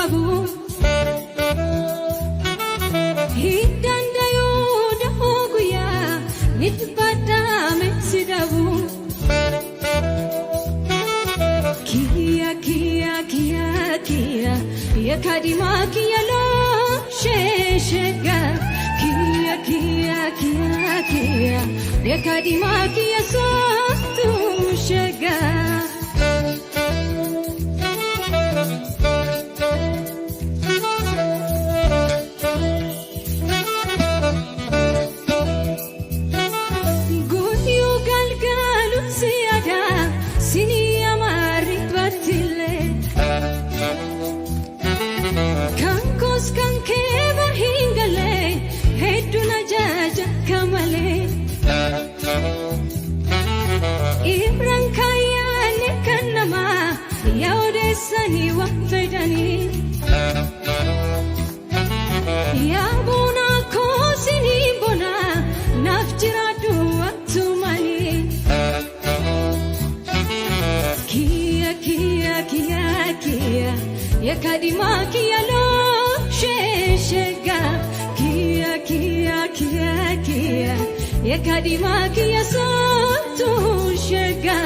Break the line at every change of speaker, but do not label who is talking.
qabu hiddandayo dahoguya nitbada metsidabu kia kia kia kia yakadima kia lo sheshega kia kia kia kia yakadima kia sotu shega Sani wafedani ya bona kosini bona naftiradu atumani kia kia kia kia yakadima kia lo sheshega kia kia kia kia yakadima kia sotu shega